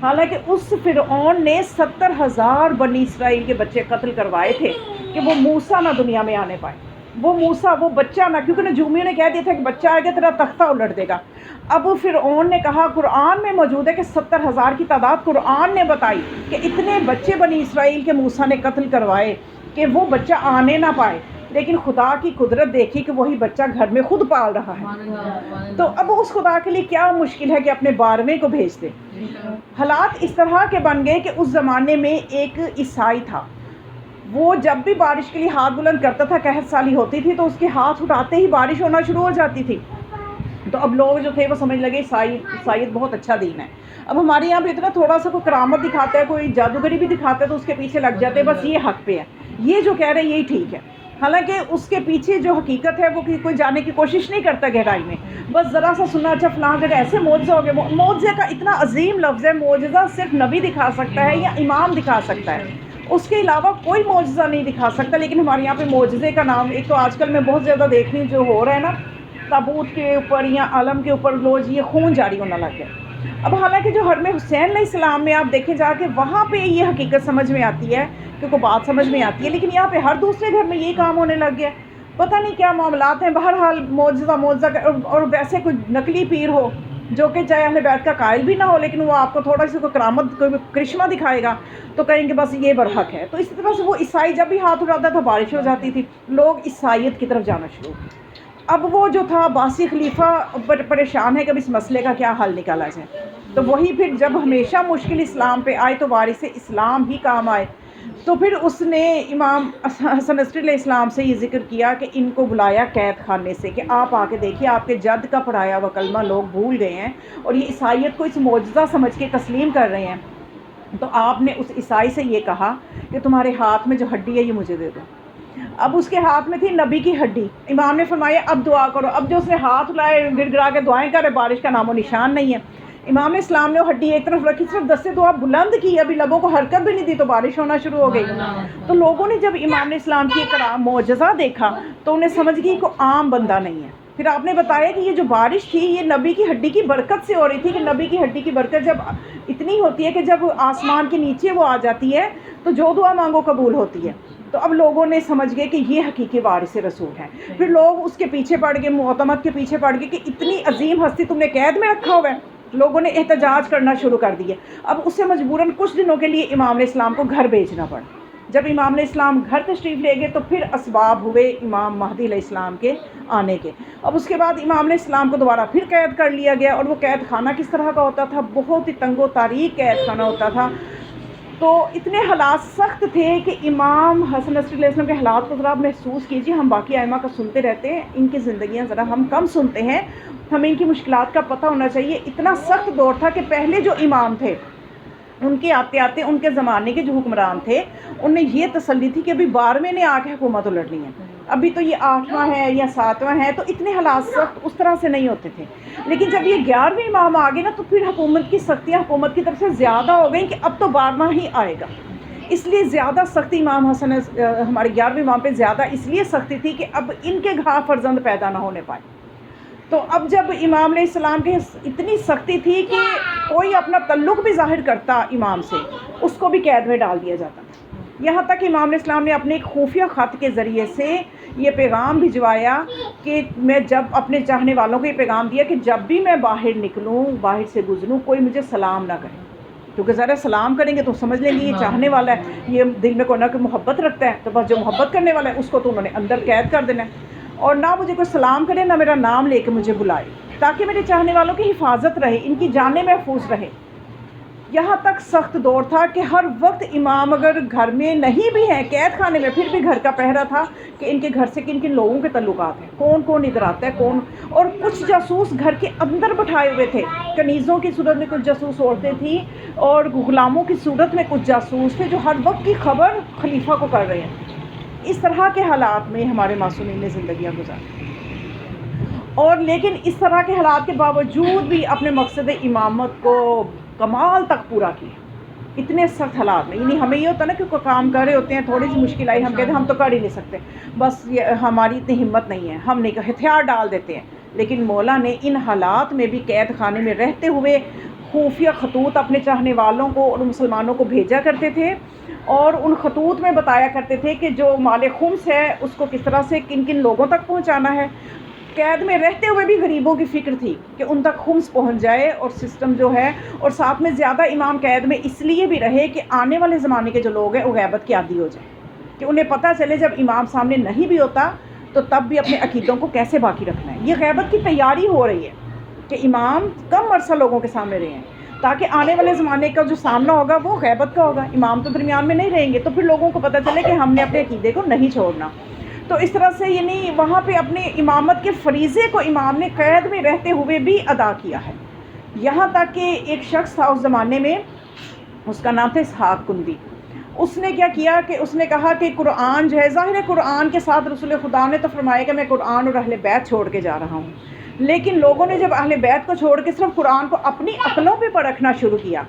حالانکہ اس فرعون نے 70,000 بنی اسرائیل کے بچے قتل کروائے تھے کہ وہ موسیٰ نہ دنیا میں آنے پائے، وہ موسیٰ وہ بچہ نہ، کیونکہ نجومیوں نے کہہ دیا تھا کہ بچہ آئے گا تیرا تختہ الٹ دے گا۔ اب فرعون نے کہا، قرآن میں موجود ہے کہ 70,000 کی تعداد قرآن نے بتائی کہ اتنے بچے بنی اسرائیل کے موسیٰ نے قتل کروائے کہ وہ بچہ آنے نہ پائے، لیکن خدا کی قدرت دیکھی کہ وہی بچہ گھر میں خود پال رہا ہے۔ تو اب اس خدا کے لیے کیا مشکل ہے کہ اپنے 12ویں کو بھیج دے۔ حالات اس طرح کے بن گئے کہ اس زمانے میں ایک عیسائی تھا، وہ جب بھی بارش کے لیے ہاتھ بلند کرتا تھا، قحط سالی ہوتی تھی تو اس کے ہاتھ اٹھاتے ہی بارش ہونا شروع ہو جاتی تھی۔ تو اب لوگ جو تھے وہ سمجھ لگے عیسائیت بہت اچھا دین ہے۔ اب ہمارے یہاں پہ اتنا تھوڑا سا کوئی کرامت دکھاتا ہے، کوئی جادوگری بھی دکھاتا ہے تو اس کے پیچھے لگ جاتے ہیں، بس یہ حق پہ ہے، یہ جو کہہ رہے ہیں یہی ٹھیک ہے، حالانکہ اس کے پیچھے جو حقیقت ہے وہ کوئی جاننے کی کوشش نہیں کرتا گہرائی میں، بس ذرا سا سنا اچھا فلاں جگہ ایسے معجزہ ہو گیا۔ معجزے کا اتنا عظیم لفظ ہے، معجزہ صرف نبی دکھا سکتا ہے یا امام دکھا سکتا ہے، اس کے علاوہ کوئی معجزہ نہیں دکھا سکتا۔ لیکن ہمارے یہاں پہ معجزے کا نام، ایک تو آج کل میں بہت زیادہ دیکھ رہی ہوں جو ہو رہا ہے نا، تابوت کے اوپر یا علم کے اوپر روز یہ خون جاری ہونا لگ گیا۔ اب حالانکہ جو حرم حسین علیہ السلام میں آپ دیکھیں جا کے وہاں پہ یہ حقیقت سمجھ میں آتی ہے کہ کوئی بات سمجھ میں آتی ہے، لیکن یہاں پہ ہر دوسرے گھر میں یہ کام ہونے لگ گیا، پتہ نہیں کیا معاملات ہیں۔ بہرحال معجزہ اور ویسے کوئی نقلی پیر ہو جو کہ چاہے اہل بیت کا قائل بھی نہ ہو، لیکن وہ آپ کو تھوڑا سا کوئی کرامت، کوئی کرشمہ دکھائے گا تو کہیں گے بس یہ برحق ہے۔ تو اسی طرح سے وہ عیسائی جب بھی ہاتھ اٹھاتا تھا بارش ہو جاتی تھی، لوگ عیسائیت کی طرف جانا شروع۔ اب وہ جو تھا عباسی خلیفہ پریشان ہے کہ اب اس مسئلے کا کیا حل نکالا جائے، تو وہی پھر جب ہمیشہ مشکل اسلام پہ آئے تو وارث اسلام ہی کام آئے، تو پھر اس نے امام حسن عسکری علیہ السلام سے یہ ذکر کیا کہ ان کو بلایا قید خانے سے کہ آپ آ کے دیکھیے آپ کے جد کا پڑھایا ہوا کلمہ لوگ بھول گئے ہیں اور یہ عیسائیت کو اس معجزہ سمجھ کے تسلیم کر رہے ہیں۔ تو آپ نے اس عیسائی سے یہ کہا کہ تمہارے ہاتھ میں جو ہڈی ہے یہ مجھے دے دو۔ اب اس کے ہاتھ میں تھی نبی کی ہڈی، امام نے فرمایا اب دعا کرو۔ اب جو اس نے ہاتھ لائے گر گرا کے دعائیں کرے، بارش کا نام و نشان نہیں ہے۔ امام نے اسلام نے وہ ہڈی ایک طرف رکھی، صرف دستے دعا بلند کی، ابھی لبوں کو حرکت بھی نہیں دی تو بارش ہونا شروع ہو گئی۔ تو لوگوں نے جب امام نے اسلام کی ایک معجزہ دیکھا تو انہیں سمجھ گئی کہ عام بندہ نہیں ہے۔ پھر آپ نے بتایا کہ یہ جو بارش تھی یہ نبی کی ہڈی کی برکت سے ہو رہی تھی، کہ نبی کی ہڈی کی برکت جب اتنی ہوتی ہے کہ جب آسمان کے نیچے وہ آ جاتی ہے تو جو دعا مانگو قبول ہوتی ہے۔ تو اب لوگوں نے سمجھ گئے کہ یہ حقیقی وارث رسول ہے۔ پھر لوگ اس کے پیچھے پڑ گئے، معتمد کے پیچھے پڑ گئے کہ اتنی عظیم ہستی تم نے قید میں رکھا ہوا ہے۔ لوگوں نے احتجاج کرنا شروع کر دیے۔ اب اس سے مجبوراً کچھ دنوں کے لیے امام علیہ السلام کو گھر بھیجنا پڑا۔ جب امام علیہ السلام گھر تشریف لے گئے تو پھر اسباب ہوئے امام مہدی علیہ السلام کے آنے کے۔ اب اس کے بعد امام علیہ السلام کو دوبارہ پھر قید کر لیا گیا، اور وہ قید خانہ کس طرح کا ہوتا تھا؟ بہت ہی تنگ و تاریک قید خانہ ہوتا تھا۔ تو اتنے حالات سخت تھے کہ امام حسن عسکری علیہ السلام کے حالات کو ذرا آپ محسوس کیجیے۔ ہم باقی ائمہ کا سنتے رہتے ہیں، ان کی زندگیاں ذرا ہم کم سنتے ہیں، ہمیں ان کی مشکلات کا پتہ ہونا چاہیے۔ اتنا سخت دور تھا کہ پہلے جو امام تھے ان کے آتے آتے ان کے زمانے کے جو حکمران تھے ان نے یہ تسلی تھی کہ ابھی 12ویں نے آ کے حکومت الٹنی ہے، ابھی تو یہ 8واں ہے یا 7واں ہے، تو اتنے حالات سخت اس طرح سے نہیں ہوتے تھے، لیکن جب یہ 11ویں امام آ گئے نا تو پھر حکومت کی سختیاں حکومت کی طرف سے زیادہ ہو گئیں کہ اب تو 12واں ہی آئے گا، اس لیے زیادہ سختی امام حسن ہمارے 11ویں امام پہ زیادہ اس لیے سختی تھی کہ اب ان کے گھر فرزند پیدا نہ ہونے پائے۔ تو اب جب امام علیہ السلام کے اتنی سختی تھی کہ کوئی اپنا تعلق بھی ظاہر کرتا امام سے اس کو بھی قید میں ڈال دیا جاتا، یہاں تک کہ امام علیہ السلام نے اپنے ایک خفیہ خط کے ذریعے سے یہ پیغام بھجوایا کہ میں جب اپنے چاہنے والوں کو یہ پیغام دیا کہ جب بھی میں باہر نکلوں، باہر سے گزروں، کوئی مجھے سلام نہ کرے، کیونکہ ذرا سلام کریں گے تو سمجھ لیں گے یہ چاہنے والا ہے، یہ دل میں کوئی نہ کوئی محبت رکھتا ہے، تو بس جو محبت کرنے والا ہے اس کو تو انہوں نے اندر قید کر دینا ہے، اور نہ مجھے کوئی سلام کرے نہ میرا نام لے کے مجھے بلائے، تاکہ میرے چاہنے والوں کی حفاظت رہے، ان کی جانیں محفوظ رہے۔ یہاں تک سخت دور تھا کہ ہر وقت امام اگر گھر میں نہیں بھی ہیں، قید خانے میں، پھر بھی گھر کا پہرا تھا کہ ان کے گھر سے کن کن لوگوں کے تعلقات ہیں، کون کون ادھر آتا ہے، کون، اور کچھ جاسوس گھر کے اندر بٹھائے ہوئے تھے، کنیزوں کی صورت میں کچھ جاسوس عورتیں تھیں اور غلاموں کی صورت میں کچھ جاسوس تھے جو ہر وقت کی خبر خلیفہ کو کر رہے ہیں۔ اس طرح کے حالات میں ہمارے معصومین نے زندگیاں گزاری، اور لیکن اس طرح کے حالات کے باوجود بھی اپنے مقصد امامت کو کمال تک پورا کیا، اتنے سخت حالات میں۔ یعنی ہمیں یہ ہوتا ہے نا کہ کوئی کام کر رہے ہوتے ہیں، تھوڑی سی مشکل آئی، ہم کہتے ہیں ہم تو کر ہی نہیں سکتے، بس یہ ہماری اتنی ہمت نہیں ہے، ہم نہیں، ہتھیار ڈال دیتے ہیں، لیکن مولا نے ان حالات میں بھی قید خانے میں رہتے ہوئے خفیہ خطوط اپنے چاہنے والوں کو اور مسلمانوں کو بھیجا کرتے تھے، اور ان خطوط میں بتایا کرتے تھے کہ جو مال خمس ہے اس کو کس طرح سے کن کن لوگوں تک پہنچانا ہے۔ قید میں رہتے ہوئے بھی غریبوں کی فکر تھی کہ ان تک خمس پہنچ جائے، اور سسٹم جو ہے، اور ساتھ میں زیادہ امام قید میں اس لیے بھی رہے کہ آنے والے زمانے کے جو لوگ ہیں وہ غیبت کے عادی ہو جائیں، کہ انہیں پتہ چلے جب امام سامنے نہیں بھی ہوتا تو تب بھی اپنے عقیدوں کو کیسے باقی رکھنا ہے۔ یہ غیبت کی تیاری ہو رہی ہے کہ امام کم عرصہ لوگوں کے سامنے رہے ہیں، تاکہ آنے والے زمانے کا جو سامنا ہوگا وہ غیبت کا ہوگا، امام تو درمیان میں نہیں رہیں گے، تو پھر لوگوں کو پتہ چلے کہ ہم نے اپنے عقیدے کو نہیں چھوڑنا۔ تو اس طرح سے یعنی وہاں پہ اپنے امامت کے فریضے کو امام نے قید میں رہتے ہوئے بھی ادا کیا ہے۔ یہاں تک کہ ایک شخص تھا اس زمانے میں، اس کا نام تھا اسحاق کندی، اس نے کیا کیا کہ اس نے کہا کہ قرآن جو ہے، ظاہر ہے قرآن کے ساتھ رسول خدا نے تو فرمایا کہ میں قرآن اور اہل بیت چھوڑ کے جا رہا ہوں، لیکن لوگوں نے جب اہل بیت کو چھوڑ کے صرف قرآن کو اپنی عقلوں پہ پرکھنا شروع کیا،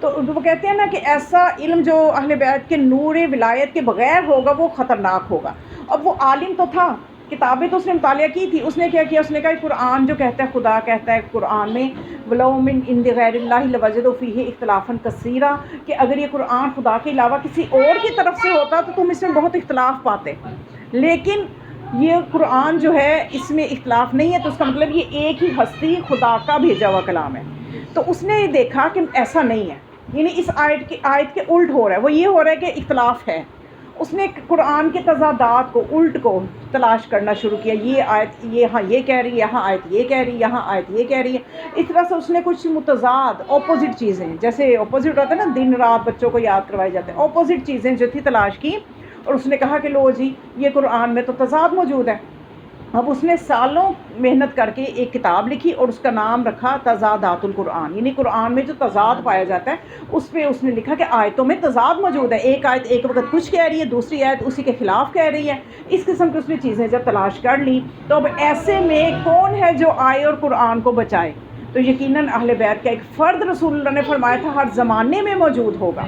تو وہ کہتے ہیں نا کہ ایسا علم جو اہل بیت کے نور ولایت کے بغیر ہوگا وہ خطرناک ہوگا۔ اب وہ عالم تو تھا، کتابیں تو اس نے مطالعہ کی تھی، اس نے کیا کیا، اس نے کہا قرآن جو کہتا ہے، خدا کہتا ہے قرآن میں وَلَوْ مِنْ عِنْدِ غَيْرِ اللَّهِ لَوَجَدُوا فِيهِ اخْتِلَافًا كَثِيرًا، کہ اگر یہ قرآن خدا کے علاوہ کسی اور کی طرف سے ہوتا تو تم اس میں بہت اختلاف پاتے، لیکن یہ قرآن جو ہے اس میں اختلاف نہیں ہے، تو اس کا مطلب یہ ایک ہی ہستی خدا کا بھیجا ہوا کلام ہے۔ تو اس نے دیکھا کہ ایسا نہیں ہے، یعنی اس آیت کے الٹ ہو رہا ہے، وہ یہ ہو رہا ہے کہ اختلاف ہے۔ اس نے قرآن کے تضادات کو، الٹ کو تلاش کرنا شروع کیا، یہ آیت یہاں یہ کہہ رہی ہے، یہاں آیت یہ کہہ رہی ہے، یہاں آیت یہ کہہ رہی ہے۔ اس طرح سے اس نے کچھ متضاد اپوزٹ چیزیں، جیسے اپوزٹ ہوتا ہے نا، دن رات بچوں کو یاد کروائے جاتے ہیں، اپوزٹ چیزیں جو تھی تلاش کی، اور اس نے کہا کہ لو جی یہ قرآن میں تو تضاد موجود ہے۔ اب اس نے سالوں محنت کر کے ایک کتاب لکھی اور اس کا نام رکھا تضادات القرآن، یعنی قرآن میں جو تضاد پایا جاتا ہے اس پہ اس نے لکھا کہ آیتوں میں تضاد موجود ہے، ایک آیت ایک وقت کچھ کہہ رہی ہے، دوسری آیت اسی کے خلاف کہہ رہی ہے۔ اس قسم کی اس نے چیزیں جب تلاش کر لی تو اب ایسے میں کون ہے جو آئے اور قرآن کو بچائے؟ تو یقیناً اہل بیت کا ایک فرد رسول اللہ نے فرمایا تھا ہر زمانے میں موجود ہوگا،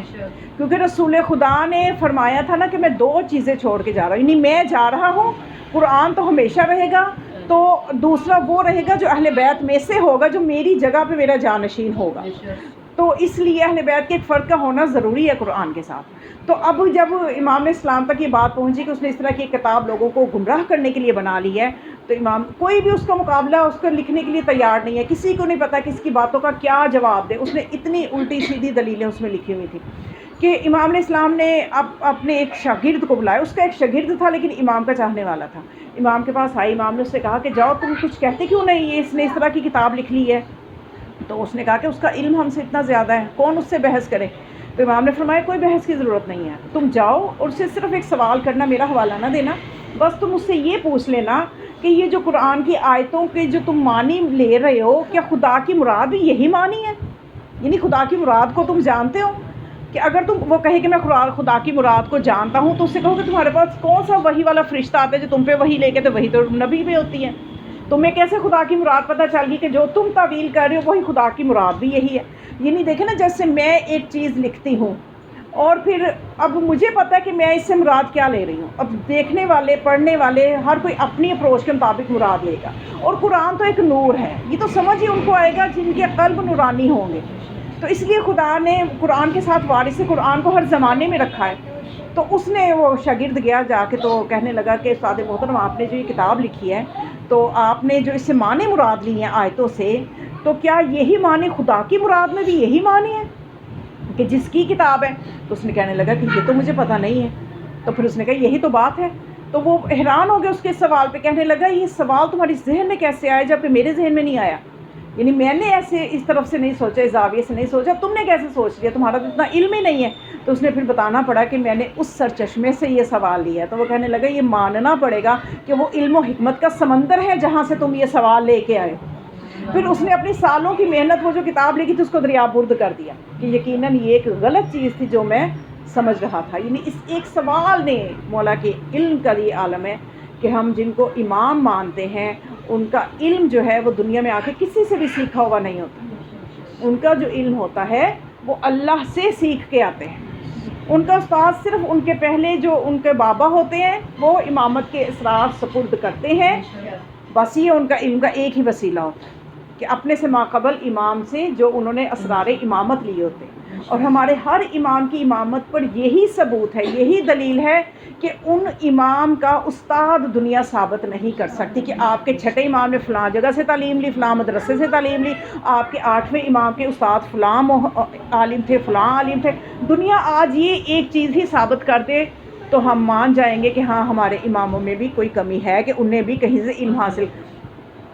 کیونکہ رسول خدا نے فرمایا تھا نا کہ میں دو چیزیں چھوڑ کے جا رہا ہوں، یعنی میں جا رہا ہوں، قرآن تو ہمیشہ رہے گا، تو دوسرا وہ رہے گا جو اہل بیت میں سے ہوگا، جو میری جگہ پہ میرا جانشین ہوگا۔ تو اس لیے اہل بیت کے ایک فرد کا ہونا ضروری ہے قرآن کے ساتھ۔ تو اب جب امام اسلام تک یہ بات پہنچی کہ اس نے اس طرح کی کتاب لوگوں کو گمراہ کرنے کے لیے بنا لی ہے، تو امام کوئی بھی اس کا مقابلہ اس کو لکھنے کے لیے تیار نہیں ہے، کسی کو نہیں پتا کہ اس کی باتوں کا کیا جواب دے۔ اس نے اتنی الٹی سیدھی دلیلیں اس میں لکھی ہوئی تھی کہ امام علیہ السلام نے اپنے ایک شاگرد کو بلایا، اس کا ایک شاگرد تھا لیکن امام کا چاہنے والا تھا، امام کے پاس آئی، امام نے اس سے کہا کہ جاؤ تم کچھ کہتے کیوں نہیں، یہ اس نے اس طرح کی کتاب لکھ لی ہے۔ تو اس نے کہا کہ اس کا علم ہم سے اتنا زیادہ ہے، کون اس سے بحث کرے؟ تو امام نے فرمایا کوئی بحث کی ضرورت نہیں ہے، تم جاؤ اور اسے صرف ایک سوال کرنا، میرا حوالہ نہ دینا، بس تم اس سے یہ پوچھ لینا کہ یہ جو قرآن کی آیتوں کے جو تم معنی لے رہے ہو، کیا خدا کی مراد بھی یہی معنی ہے؟ یعنی خدا کی مراد کو تم جانتے ہو؟ کہ اگر تم وہ کہے کہ میں خدا کی مراد کو جانتا ہوں تو اس سے کہو کہ تمہارے پاس کون سا وحی والا فرشتہ آتا ہے جو تم پہ وحی لے کے، تو وہی تو نبی بھی ہوتی ہے، تمہیں کیسے خدا کی مراد پتہ چل گئی کہ جو تم تعویل کر رہے ہو وہی خدا کی مراد بھی یہی ہے؟ یعنی دیکھیں نا، جیسے میں ایک چیز لکھتی ہوں اور پھر اب مجھے پتہ ہے کہ میں اس سے مراد کیا لے رہی ہوں، اب دیکھنے والے پڑھنے والے ہر کوئی اپنی اپروچ کے مطابق مراد لے گا، اور قرآن تو ایک نور ہے، یہ تو سمجھ ہی ان کو آئے گا جن کے قلب نورانی ہوں گے۔ تو اس لیے خدا نے قرآن کے ساتھ وارث قرآن کو ہر زمانے میں رکھا ہے۔ تو اس نے وہ شاگرد گیا جا کے تو کہنے لگا کہ استاد محترم، آپ نے جو یہ کتاب لکھی ہے تو آپ نے جو اس سے معنی مراد لی ہیں آیتوں سے، تو کیا یہی معنی خدا کی مراد میں بھی یہی معنی ہے کہ جس کی کتاب ہے؟ تو اس نے کہنے لگا کہ یہ تو مجھے پتہ نہیں ہے۔ تو پھر اس نے کہا یہی تو بات ہے۔ تو وہ حیران ہو گیا اس کے سوال پہ، کہنے لگا یہ سوال تمہاری ذہن میں کیسے آیا جب کہ میرے ذہن میں نہیں آیا؟ یعنی میں نے ایسے اس طرف سے نہیں سوچا، اس زاویے سے نہیں سوچا، تم نے کیسے سوچ لیا؟ تمہارا تو اتنا علم ہی نہیں ہے۔ تو اس نے پھر بتانا پڑا کہ میں نے اس سرچشمے سے یہ سوال لیا ہے۔ تو وہ کہنے لگا یہ ماننا پڑے گا کہ وہ علم و حکمت کا سمندر ہے جہاں سے تم یہ سوال لے کے آئے۔ پھر اس نے اپنی سالوں کی محنت، وہ جو کتاب لکھی تھی، اس کو دریا برد کر دیا کہ یقیناً یہ ایک غلط چیز تھی جو میں سمجھ رہا تھا۔ یعنی اس ایک سوال نے مولا کے علم کا یہ عالم ہے کہ ہم جن کو امام مانتے ہیں ان کا علم جو ہے وہ دنیا میں آ کے کسی سے بھی سیکھا ہوا نہیں ہوتا۔ ان کا جو علم ہوتا ہے وہ اللہ سے سیکھ کے آتے ہیں۔ ان کا استاد صرف ان کے پہلے جو ان کے بابا ہوتے ہیں وہ امامت کے اسرار سپرد کرتے ہیں، بس یہ ان کا علم کا ایک ہی وسیلہ ہوتا ہے کہ اپنے سے ماقبل امام سے جو انہوں نے اسرار امامت لیے ہوتے ہیں۔ اور ہمارے ہر امام کی امامت پر یہی ثبوت ہے، یہی دلیل ہے کہ ان امام کا استاد دنیا ثابت نہیں کر سکتی کہ آپ کے چھٹے امام نے فلاں جگہ سے تعلیم لی، فلاں مدرسے سے تعلیم لی، آپ کے 8ویں امام کے استاد فلاں عالم تھے، فلاں عالم تھے۔ دنیا آج یہ ایک چیز ہی ثابت کر دے تو ہم مان جائیں گے کہ ہاں ہمارے اماموں میں بھی کوئی کمی ہے کہ انہیں بھی کہیں سے علم حاصل۔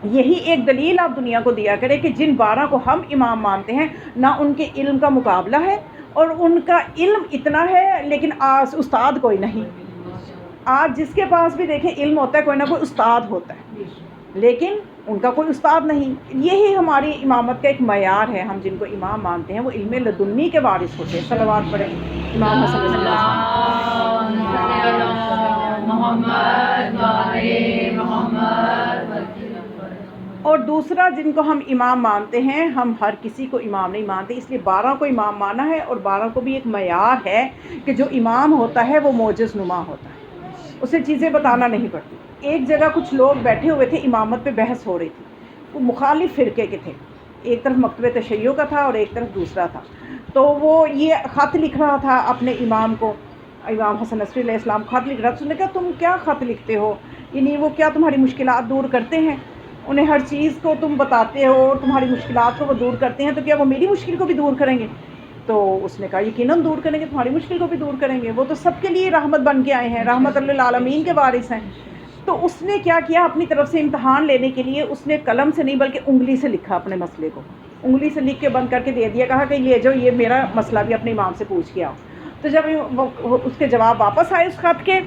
یہی ایک دلیل آپ دنیا کو دیا کرے کہ جن 12 کو ہم امام مانتے ہیں نہ ان کے علم کا مقابلہ ہے، اور ان کا علم اتنا ہے لیکن استاد کوئی نہیں۔ آج جس کے پاس بھی دیکھیں علم ہوتا ہے کوئی نہ کوئی استاد ہوتا ہے، لیکن ان کا کوئی استاد نہیں۔ یہی ہماری امامت کا ایک معیار ہے، ہم جن کو امام مانتے ہیں وہ علم لدنی کے وارث ہوتے ہیں۔ صلوات پڑھیں امام حسن رضی اور دوسرا جن کو ہم امام مانتے ہیں، ہم ہر کسی کو امام نہیں مانتے، اس لیے 12 کو امام مانا ہے، اور 12 کو بھی ایک معیار ہے کہ جو امام ہوتا ہے وہ معجز نما ہوتا ہے، اسے چیزیں بتانا نہیں پڑتی۔ ایک جگہ کچھ لوگ بیٹھے ہوئے تھے، امامت پہ بحث ہو رہی تھی، وہ مخالف فرقے کے تھے، ایک طرف مکتبہ تشیع کا تھا اور ایک طرف دوسرا تھا۔ تو وہ یہ خط لکھ رہا تھا اپنے امام کو، امام حسن عصری علیہ السلام خط لکھ رہا تھا۔ اس نے کہا تم کیا خط لکھتے ہو؟ یعنی وہ کیا تمہاری مشکلات دور کرتے ہیں؟ انہیں ہر چیز کو تم بتاتے ہو اور تمہاری مشکلات کو وہ دور کرتے ہیں، تو کیا وہ میری مشکل کو بھی دور کریں گے؟ تو اس نے کہا یقیناً دور کریں گے، تمہاری مشکل کو بھی دور کریں گے، وہ تو سب کے لیے رحمت بن کے آئے ہیں، رحمت للعالمین کے وارث ہیں۔ تو اس نے کیا کیا، اپنی طرف سے امتحان لینے کے لیے اس نے قلم سے نہیں بلکہ انگلی سے لکھا، اپنے مسئلے کو انگلی سے لکھ کے بند کر کے دے دیا، کہا کہ لے جاؤ یہ میرا مسئلہ بھی اپنے امام سے پوچھ کے آؤ۔ تو جب اس کے جواب واپس آئے اس خط کے،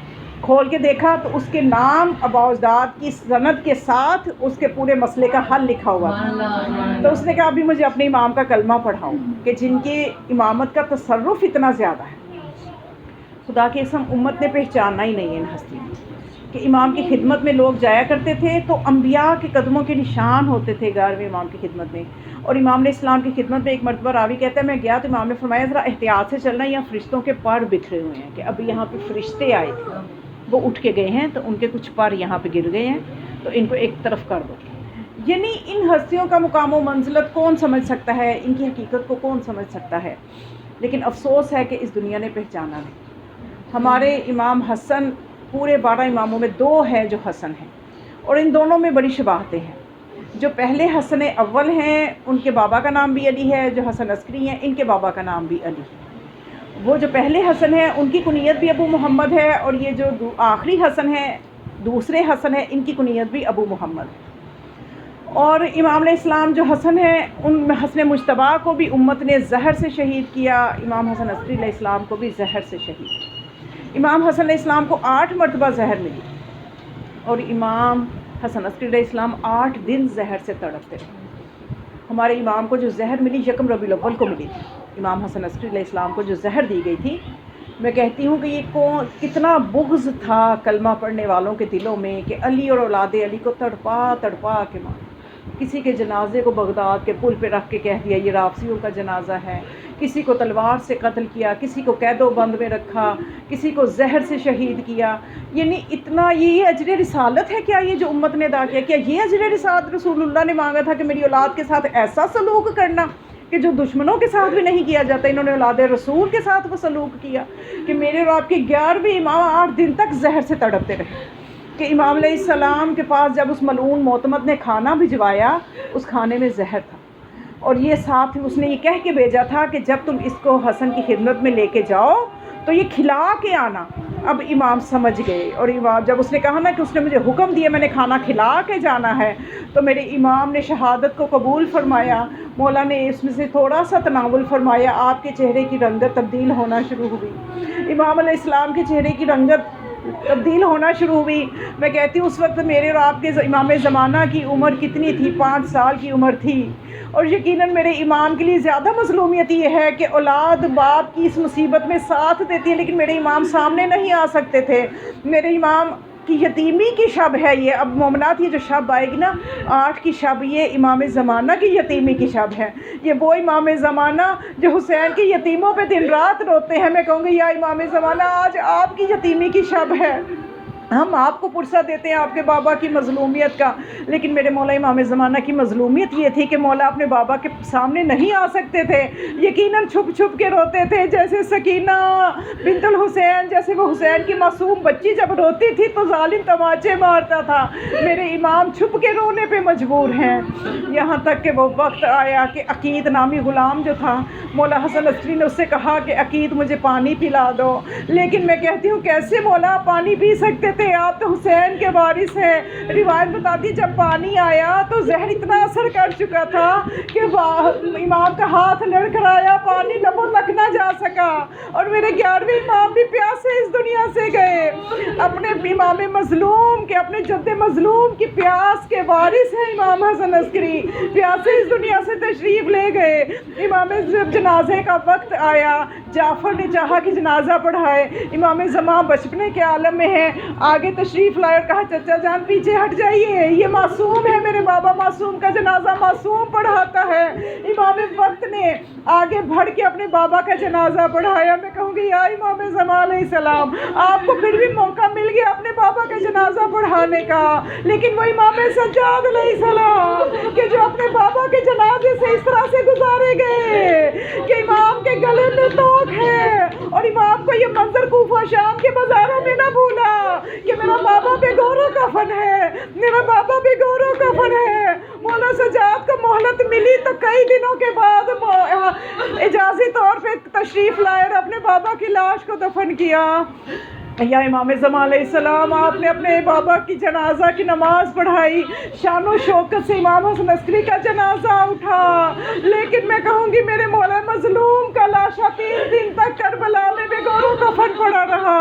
کھول کے دیکھا تو اس کے نام ابا اجداد کی سند کے ساتھ اس کے پورے مسئلے کا حل لکھا ہوا تھا۔ تو اس نے کہا ابھی مجھے اپنے امام کا کلمہ پڑھاؤ کہ جن کے امامت کا تصرف اتنا زیادہ ہے۔ خدا کی قسم امت نے پہچاننا ہی نہیں ہے ان ہستیوں کہ امام کی خدمت میں لوگ جایا کرتے تھے تو انبیاء کے قدموں کے نشان ہوتے تھے 11ویں امام کی خدمت میں۔ اور امام علیہ السلام کی خدمت میں ایک مرتبہ راوی کہتا ہے میں گیا تو امام نے فرمایا ذرا احتیاط سے چلنا، یہاں فرشتوں کے پر بکھرے ہوئے ہیں، کہ ابھی یہاں پہ فرشتے آئے تھے، وہ اٹھ کے گئے ہیں تو ان کے کچھ پر یہاں پہ گر گئے ہیں، تو ان کو ایک طرف کر دو۔ یعنی ان ہستیوں کا مقام و منزلت کون سمجھ سکتا ہے، ان کی حقیقت کو کون سمجھ سکتا ہے؟ لیکن افسوس ہے کہ اس دنیا نے پہچانا نہیں۔ ہمارے امام حسن پورے 12 اماموں میں 2 ہیں جو حسن ہیں، اور ان دونوں میں بڑی شباہتیں ہیں۔ جو پہلے حسن اول ہیں ان کے بابا کا نام بھی علی ہے، جو حسن عسکری ہیں ان کے بابا کا نام بھی علی ہے۔ وہ جو پہلے حسن ہیں ان کی کنیت بھی ابو محمد ہے، اور یہ جو آخری حسن ہیں دوسرے حسن ہیں ان کی کنیت بھی ابو محمد ہے۔ اور امام علیہ السلام جو حسن ہیں ان میں حسن مجتبیٰ کو بھی امت نے زہر سے شہید کیا، امام حسن عسکری علیہ السلام کو بھی زہر سے شہید کیا۔ امام حسن علیہ السلام کو 8 مرتبہ زہر ملی، اور امام حسن عسکری علیہ السلام 8 دن زہر سے تڑپتے رہے۔ ہمارے امام کو جو زہر ملی 1 ربیع الاول کو ملی تھی، امام حسن عسکری علیہ السلام کو جو زہر دی گئی تھی، میں کہتی ہوں کہ یہ کتنا بغض تھا کلمہ پڑھنے والوں کے دلوں میں کہ علی اور اولاد علی کو تڑپا تڑپا کے مارا۔ کسی کے جنازے کو بغداد کے پل پہ رکھ کے کہہ دیا یہ رافضیوں کا جنازہ ہے، کسی کو تلوار سے قتل کیا، کسی کو قید و بند میں رکھا، کسی کو زہر سے شہید کیا۔ یعنی اتنا یہ اجر رسالت ہے کیا یہ جو امت نے ادا کیا؟ کیا یہ اجر رسالت رسول اللہ نے مانگا تھا کہ میری اولاد کے ساتھ ایسا سلوک کرنا کہ جو دشمنوں کے ساتھ بھی نہیں کیا جاتا؟ انہوں نے اولاد رسول کے ساتھ وہ سلوک کیا کہ میرے اور آپ کے 11ویں امام 8 دن تک زہر سے تڑپتے رہے، کہ امام علیہ السلام کے پاس جب اس ملعون معتمد نے کھانا بھجوایا اس کھانے میں زہر تھا، اور یہ ساتھ اس نے یہ کہہ کے بھیجا تھا کہ جب تم اس کو حسن کی خدمت میں لے کے جاؤ تو یہ کھلا کے آنا۔ اب امام سمجھ گئے، اور امام جب اس نے کہا نا کہ اس نے مجھے حکم دیا میں نے کھانا کھلا کے جانا ہے، تو میرے امام نے شہادت کو قبول فرمایا۔ مولا نے اس میں سے تھوڑا سا تناول فرمایا، آپ کے چہرے کی رنگت تبدیل ہونا شروع ہوئی، امام علیہ السلام کے چہرے کی رنگت تبدیل ہونا شروع ہوئی۔ میں کہتی ہوں اس وقت میرے اور آپ کے امام زمانہ کی عمر کتنی تھی؟ 5 سال کی عمر تھی، اور یقیناً میرے امام کے لیے زیادہ مظلومیت یہ ہے کہ اولاد باپ کی اس مصیبت میں ساتھ دیتی ہے، لیکن میرے امام سامنے نہیں آ سکتے تھے۔ میرے امام کی یتیمی کی شب ہے یہ، اب مومنات یہ جو شب آئے گی نا 8 کی شب، یہ امام زمانہ کی یتیمی کی شب ہے۔ یہ وہ امام زمانہ جو حسین کی یتیموں پہ دن رات روتے ہیں، میں کہوں گی یا امام زمانہ آج آپ کی یتیمی کی شب ہے، ہم آپ کو پرسہ دیتے ہیں آپ کے بابا کی مظلومیت کا، لیکن میرے مولا امام زمانہ کی مظلومیت یہ تھی کہ مولا اپنے بابا کے سامنے نہیں آ سکتے تھے، یقیناً چھپ چھپ کے روتے تھے، جیسے سکینہ بنت الحسین، جیسے وہ حسین کی معصوم بچی جب روتی تھی تو ظالم تماچے مارتا تھا، میرے امام چھپ کے رونے پہ مجبور ہیں۔ یہاں تک کہ وہ وقت آیا کہ عقید نامی غلام جو تھا، مولا حسن عسکری نے اس سے کہا کہ عقید مجھے پانی پلا دو، لیکن میں کہتی ہوں کیسے مولا پانی پی سکتے تھے؟ آپ تو حسین کے وارث ہیں۔ روایت بتاتی جب پانی آیا تو زہر اتنا اثر کر چکا تھا کہ امام کا ہاتھ لڑکھڑایا، پانی لبوں تک نہ جا سکا، اور میرے 11ویں امام بھی پیاسے اس دنیا سے گئے۔ اپنے امام مظلوم کے، اپنے جد مظلوم کی پیاس کے وارث ہیں امام حسن عسکری، پیاسے اس دنیا سے تشریف لے گئے۔ امام جب جنازے کا وقت آیا، جعفر نے چاہا کہ جنازہ پڑھائے، امام زمان بچپنے کے عالم میں ہے، آگے تشریف لائے اور کہا چچا جان پیچھے ہٹ جائیے، یہ معصوم ہے، میرے بابا معصوم کا جنازہ معصوم پڑھاتا ہے۔ امام وقت نے آگے بڑھ کے اپنے بابا کا جنازہ پڑھایا۔ میں کہوں گی یا امام زمان علیہ السلام، آپ کو پھر بھی موقع مل گیا اپنے بابا کا جنازہ پڑھانے کا، لیکن وہ امام سجاد علیہ السلام کہ جو اپنے بابا کے جنازے سے اس طرح سے گزارے گئے کہ امام کے گلے میں توق ہے، اور امام کو یہ منظر کوفہ شام کے بازاروں میں نہ بھولا کہ میرا بابا بے گورو کفن ہے، میرا بابا بے گورو کفن ہے۔ مولا سجاد کو مہلت ملی تو کئی دنوں کے بعد اجازی طور پہ تشریف لائے اور اپنے بابا کی لاش کو دفن کیا۔ یا امام زمان علیہ السلام، آپ نے اپنے بابا کی جنازہ کی نماز پڑھائی، شان و شوکت سے امام حسن عسکری کا جنازہ اٹھا، لیکن میں کہوں گی میرے مولا مظلوم کا لاشا 3 دن تک کربلا میں بے گورو کفن پڑا رہا۔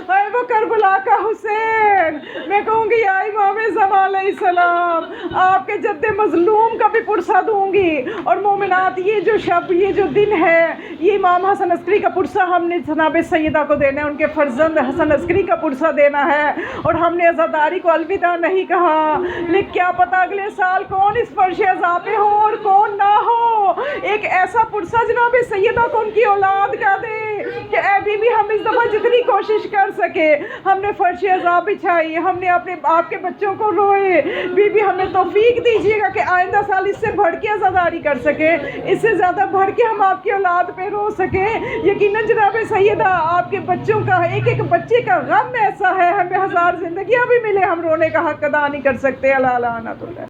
اے وہ کربلا کا حسین، میں کہوں گی یا امام زمان علیہ السلام، آپ کے جد مظلوم کا بھی پرسہ دوں گی، اور مومنات یہ جو شب، یہ جو دن ہے، یہ امام حسن عسکری کا پرسہ ہم نے جناب سیدہ کو دینا ہے، ان کے فرزند حسن عسکری کا پرسہ دینا ہے، اور ہم نے عزاداری کو الوداع نہیں کہا، لیکن کیا پتہ اگلے سال کون اس فرش عذاب پہ ہو اور کون نہ ہو۔ ایک ایسا پرسہ جناب سیدہ کو ان کی اولاد کا دے کہ اے بی بی ہم اس دفعہ جتنی کوشش کر سکے ہم نے فرش عذاب بچھائی، ہم نے اپنے آپ کے بچوں کو روئے، بی بی ہمیں توفیق دیجیے گا کہ آئندہ سال اس سے بڑھ کے عزاداری کر سکے، اس سے زیادہ بڑھ کے ہم آپ کی اولاد پہ رو سکیں۔ یقیناً جناب سیدہ آپ کے بچوں کا، ایک ایک بچے کا غم ایسا ہے، ہمیں 1000 زندگیاں بھی ملے ہم رونے کا حق ادا نہیں کر سکتے۔ اللہ لعنت اللہ۔